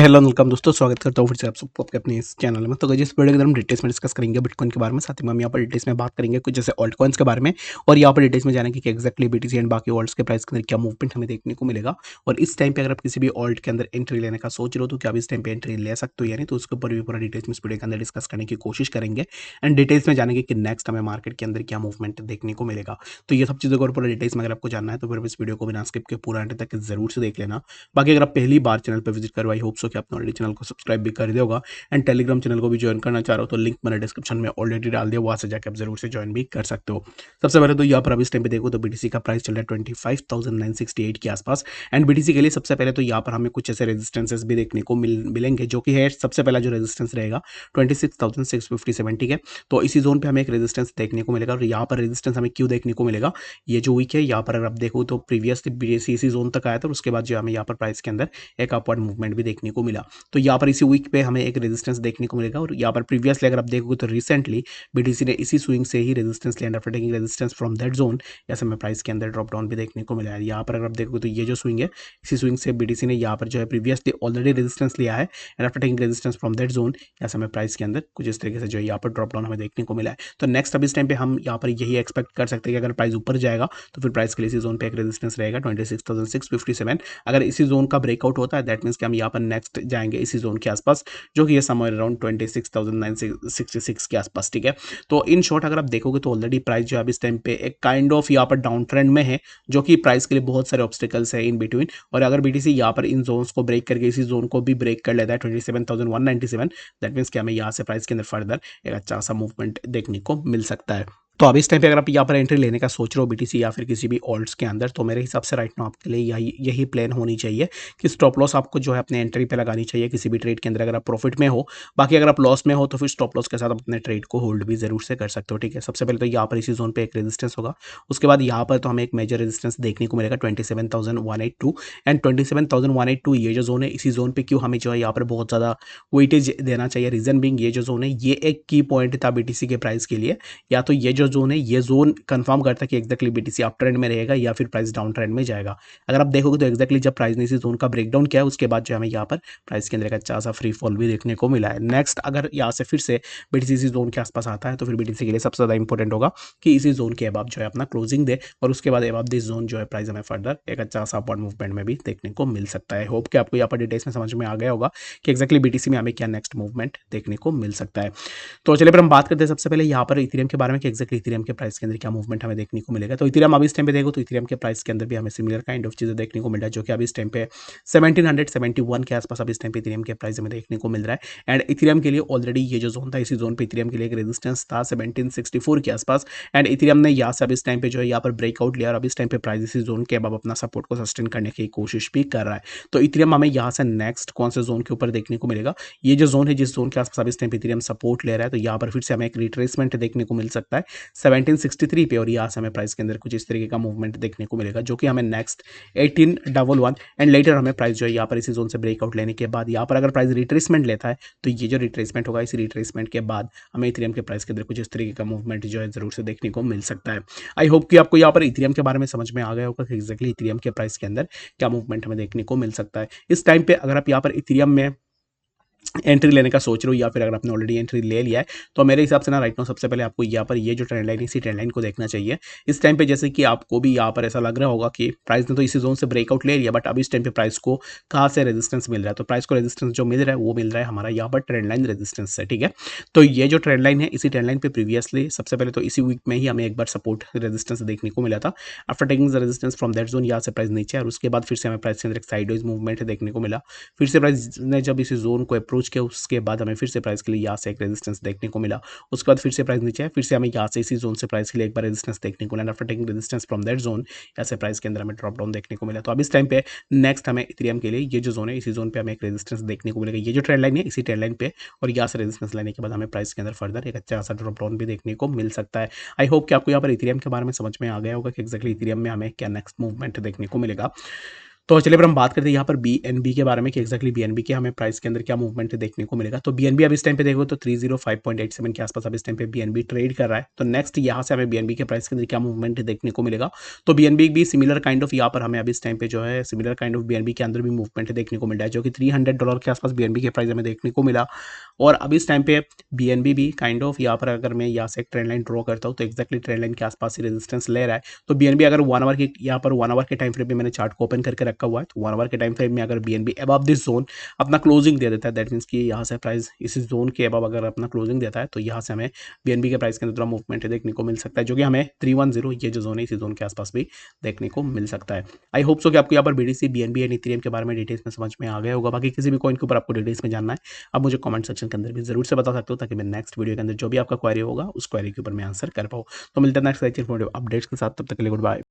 Hello welcome दोस्तों, स्वागत करता हूँ फिर से आप सबको आपके अपने इस चैनल में। तो गाइस, इस वीडियो के अंदर हम डिटेल्स में डिस्कस करेंगे बिटकॉइन के बारे में। साथ ही में हम यहाँ पर डिटेल्स में बात करेंगे कुछ जैसे ऑल्ट कॉइन्स के बारे में, और यहाँ पर डिटेल्स में जानेंगे कि एक्जैक्टली बीटीसी एंड बाकी ऑल्ट्स के प्राइस के अंदर क्या मूवमेंट हमें देखने को मिलेगा। और इस टाइम पे अगर आप किसी भी ऑल्ट के अंदर एंट्री लेने का सोच रहे हो तो क्या आप इस टाइम पे एंट्री ले सकते हो या नहीं, तो उसके ऊपर भी पूरा डिटेल्स में इस वीडियो के अंदर डिस्कस करने की कोशिश करेंगे। एंड डिटेल्स में जानेंगे कि नेक्स्ट हमें मार्केट के अंदर क्या मूवमेंट देखने को मिलेगा। तो ये सब चीज़ों को और पूरा डिटेल्स में अगर आपको जानना है तो फिर इस वीडियो को बिना स्किप के पूरा एंड तक जरूर से देख लेना। बाकी अगर आप पहली बार चैनल पर विजिट करो, आई होप सो कि आपने ऑलरेडी चैनल को सब्सक्राइब भी कर दिया होगा। एंड टेलीग्राम चैनल को भी ज्वाइन करना चाह रहे हो तो लिंक मैंने डिस्क्रिप्शन में ऑलरेडी डाल दिया, वहाँ से जाकर आप जरूर से ज्वाइन भी कर सकते हो। सबसे पहले तो यहाँ पर अब इस टाइम पे देखो तो बीटीसी का प्राइस चल रहा है 25,968 के आसपास। एंड बीटीसी के लिए सबसे पहले तो यहाँ पर हमें कुछ ऐसे रेजिस्टेंसेस भी देखने को मिलेंगे, जो कि है सबसे पहला जो रेजिस्टेंस रहेगा 26,657, ठीक है। तो इसी जोन पे हमें एक रेजिस्टेंस देखने को मिलेगा। और यहाँ पर रेजिस्टेंस हमें क्यों देखने को मिलेगा, ये जो वीक है यहाँ पर अगर आप देखो तो प्रीवियसली बीटीसी इसी जोन तक आया था, और उसके बाद जो हमें यहाँ पर प्राइस के अंदर एक अपवर्ड मूवमेंट भी देखने को मिला। तो यहाँ पर इसी वीक पे हमें एक रेजिस्टेंस देखने को मिलेगा। और यहाँ पर प्रीवियसली अगर आप देखोगे तो रिसेंटली बीटीसी ने इसी स्विंग से ही रेजिस्टेंस लिया, after taking resistance from that zone ऐसे हमें प्राइस के अंदर ड्रॉप डाउन भी देखने को मिला है। यहाँ पर अगर आप देखोगे तो ये जो स्विंग है, इसी स्विंग से बीटीसी ने यहाँ पर जो है प्रीवियसली ऑलरेडी रेजिस्टेंस लिया है, and after taking resistance from that zone ऐसे हमें प्राइस के अंदर कुछ इस तरीके से जो है यहाँ पर ड्रॉप डाउन हमें देखने को मिला है। तो नेक्स्ट अब इस टाइम पे हम यहाँ पर यही एक्सपेक्ट कर सकते हैं कि अगर प्राइस ऊपर जाएगा तो फिर प्राइस के लिए इसी जोन पे एक रेजिस्टेंस रहेगा 26,657। अगर इसी जोन का ब्रेकआउट होता है दैट मीन्स कि हम यहाँ पर नेक्स्ट जाएंगे इसी जोन के आसपास, जो कि ये समवेयर अराउंड 26,966 के आसपास, ठीक है। तो इन शॉर्ट अगर आप देखोगे तो ऑलरेडी प्राइस जो है इस टाइम पे एक काइंड ऑफ यहाँ पर डाउन ट्रेंड में है, जो कि प्राइस के लिए बहुत सारे ऑब्स्टिकल्स है इन बिटवीन। और अगर बीटीसी यहाँ पर इन जोन्स को ब्रेक करके इसी जोन को भी ब्रेक कर लेता है 27,197, दैट मीन्स कि हमें यहाँ से प्राइस के अंदर फर्दर एक अच्छा सा मूवमेंट देखने को मिल सकता है। तो अब इस टाइम पे अगर आप यहाँ पर एंट्री लेने का सोच रहे हो बीटीसी या फिर किसी भी ऑल्ट्स के अंदर, तो मेरे हिसाब से राइट नाउ आपके लिए यही प्लान होनी चाहिए कि स्टॉप लॉस आपको जो है अपने एंट्री पे लगानी चाहिए किसी भी ट्रेड के अंदर अगर आप प्रॉफिट में हो। बाकी अगर आप लॉस में हो तो फिर स्टॉप लॉस के साथ आप अपने ट्रेड को होल्ड भी जरूर से कर सकते हो, ठीक है। सबसे पहले तो यहाँ पर इसी जोन पे एक रेजिस्टेंस होगा, उसके बाद यहाँ पर तो हमें एक मेजर रेजिस्टेंस देखने को मिलेगा 27,182। एंड 27,182 ये जो जोन है, इसी जोन पे क्यों हमें जो है यहाँ पर बहुत ज़्यादा वेटेज देना चाहिए, रीजन बिंग ये जो जोन है ये एक की पॉइंट था बीटीसी के प्राइस के लिए। या तो ये जो जोन है ये जोन कंफर्म करता है कि एक्जैक्टली बीटीसी अप ट्रेंड में रहेगा या फिर प्राइस डाउन ट्रेंड में जाएगा। अगर आप देखोगे तो एक्जैक्टली जब प्राइस ने इसी जोन का ब्रेकडाउन किया है उसके बाद जो हमें यहाँ पर प्राइस के अंदर एक अच्छा सा फ्री फॉल भी देखने को मिला है। नेक्स्ट अगर यहाँ से फिर से बीटीसी इसी जोन के आसपास आता है तो फिर बीटीसी के लिए सबसे ज़्यादा इंपॉर्टेंट होगा कि इसी जोन के अबाव जो है अपना क्लोजिंग दे, और उसके बाद अबाव दिस जोन जो है प्राइस हमें फर्दर एक अच्छा सा अपवर्ड मूवमेंट में भी देखने को मिल सकता है। होप कि आपको यहाँ पर डिटेल्स में समझ में आ गया होगा कि एक्जैक्टली बीटीसी में हमें क्या नेक्स्ट मूवमेंट देखने को मिल सकता है। तो चलिए फिर हम बात करते हैं सबसे पहले यहाँ पर इथेरियम के बारे में कि एक्जैक्टली इथेरियम के प्राइस के अंदर क्या मूवमेंट हमें देखने को मिलेगा। तो इथेरियम अभी इस टाइम पे देखो तो इथेरियम के प्राइस के अंदर भी हमें सिमिलर काइंड ऑफ चीज़ें देखने को मिल रहा है, जो कि अभी इस टाइम पे 1771 के आसपास अभी इस टाइम पे इथेरियम के प्राइस हमें देखने को मिल रहा है। एंड इथेरियम के लिए ऑलरेडी ये जो जोन था इसी जोन पे इथेरियम के लिए एक रेजिस्टेंस था 1764 के आसपास। एंड इथेरियम ने यहाँ से अभी इस टाइम पे जो है यहाँ पर ब्रेकआउट लिया और अभी इस टाइम पे प्राइस इसी जोन के अब अपना सपोर्ट को सस्टेन करने की कोशिश भी कर रहा है। तो इथेरियम हमें यहाँ से नेक्स्ट कौन से जोन के ऊपर देखने को मिलेगा, ये जो जोन है जिस जोन के आसपास अभी इस टाइम पे इथेरियम सपोर्ट ले रहा है, तो यहाँ पर फिर से हमें एक रिट्रेसमेंट देखने को मिल सकता है 1763 पे, और यहाँ से हमें प्राइस के अंदर कुछ इस तरीके का मूवमेंट देखने को मिलेगा, जो कि हमें नेक्स्ट 1811 एंड लेटर हमें प्राइस जो है यहाँ पर इसी जोन से ब्रेकआउट लेने के बाद यहाँ पर अगर प्राइस रिट्रेसमेंट लेता है तो ये जो रिट्रेसमेंट होगा इसी रिट्रेसमेंट के बाद हमें इथेरियम के प्राइस के अंदर कुछ इस तरीके का मूवमेंट जो है जरूर से देखने को मिल सकता है। आई होप कि आपको यहाँ पर इथेरियम के बारे में समझ में आ गया होगा कि एक्जैक्टली इथेरियम के प्राइस के अंदर क्या मूवमेंट हमें देखने को मिल सकता है। इस टाइम पे अगर आप यहाँ पर इथेरियम में एंट्री लेने का सोच रहे हो या फिर अगर आपने ऑलरेडी एंट्री ले लिया है तो मेरे हिसाब से ना राइट नाउ सबसे पहले आपको यहाँ पर ये जो ट्रेंड लाइन है इसी ट्रेंड लाइन को देखना चाहिए। इस टाइम पे जैसे कि आपको भी यहाँ पर ऐसा लग रहा होगा कि प्राइस ने तो इसी जोन से ब्रेकआउट ले लिया, बट अभी इस टाइम पे प्राइस को कहाँ से रेजिस्टेंस मिल रहा है, तो प्राइस को रेजिस्टेंस जो मिल रहा है वो मिल रहा है हमारा यहाँ पर ट्रेंड लाइन रेजिस्टेंस से, ठीक है। तो ये जो ट्रेंड लाइन है इसी ट्रेंड लाइन पे प्रीवियसली सबसे पहले तो इसी वीक में ही हमें एक बार सपोर्ट रेजिस्टेंस देखने को मिला था। After taking the resistance from that zone यहाँ से प्राइस नीचे और उसके बाद फिर से हमें प्राइस के अंदर एक साइडवेज मूवमेंट देखने को मिला। फिर से प्राइस ने जब इसी जोन को अप्रोच किया उसके बाद हमें फिर से प्राइस के लिए यहाँ से एक रेजिस्टेंस देखने को मिला। उसके बाद फिर से प्राइस नीचे है, फिर से हमें यहाँ से इसी जोन से प्राइस के लिए एक बार रेजिस्टेंस देखने को मिला। After taking resistance from that zone यहाँ से प्राइस के अंदर हमें ड्रॉप डाउन देखने को मिला। तो अब इस टाइम पे नेक्स्ट हमें इथेरियम के लिए ये जो जोन है इसी जोन पे हमें एक रेजिस्टेंस देखने को मिलेगा, ये जो ट्रेंड लाइन है इसी ट्रेंड लाइन पे, और यहाँ से रेजिस्टेंस लेने के बाद हमें प्राइस के अंदर फर्दर एक अच्छा सा ड्रॉप डाउन भी देखने को मिल सकता है। आई होप कि आपको यहाँ पर इथेरियम के बारे में समझ में आ गया होगा कि एक्जैक्टली इथेरियम में हमें क्या नेक्स्ट मूवमेंट देखने को मिलेगा। तो चलिए फिर हम बात करते हैं यहाँ पर बीएनबी के बारे में कि एक्जैक्टली बीएनबी के हमें प्राइस के अंदर क्या मूवमेंट देखने को मिलेगा। तो बीएनबी अब इस टाइम पे देखो तो 305.87 के आसपास अब इस टाइम पे बीएनबी ट्रेड कर रहा है। तो नेक्स्ट यहाँ से हमें बीएनबी के प्राइस के अंदर क्या मूवमेंट देखने को मिलेगा। तो बीएनबी भी सिमिलर काइंड ऑफ यहाँ पर हमें अभी इस टाइम पे जो है सिमिलर काइंड ऑफ बीएनबी के अंदर भी मूवमेंट देखने को मिल रहा है, जो कि $300 के आसपास बीएनबी के प्राइस हमें देखने को मिला। और अब इस टाइम पे बीएनबी भी काइंड ऑफ यहाँ पर अगर मैं यहाँ से एक ट्रेंड लाइन ड्रॉ करता हूँ तो एक्जैक्टली ट्रेंड लाइन के आसपास ही रेजिस्टेंस ले रहा है। तो बीएनबी अगर 1 आवर की यहाँ पर 1 आवर के टाइम फ्रेम में मैंने चार्ट को ओपन करके रखा हुआ है, तो 1 आवर के टाइम फ्रेम में अगर बीएनबी अबव दिस जोन अपना क्लोजिंग दे देता है, दैट मीन्स कि यहाँ से प्राइस इस जोन के अबव अगर अपना क्लोजिंग देता है तो यहाँ से हमें बीएनबी के प्राइस के अंदर थोड़ा मूवमेंट देखने को मिल सकता है, जो कि हमें 310 ये जो जोन है इसी जोन के आसपास भी देखने को मिल सकता है। आई होप सो कि आपको यहाँ पर बीडीसी बीएनबी एंड इथेरियम के बारे में डिटेल्स में समझ में आ गया होगा। बाकी किसी भी कॉइन के ऊपर आपको डिटेल्स में जानना है, आप मुझे कमेंट सेक्शन के अंदर भी जरूर से बता सकते हो, ताकि मैं नेक्स्ट वीडियो के अंदर जो भी आपका क्वेरी होगा उस क्वेरी के ऊपर मैं आंसर कर पाऊँ। तो मिलते हैं नेक्स्ट अपडेट्स के साथ, तब तक के लिए गुड बाय।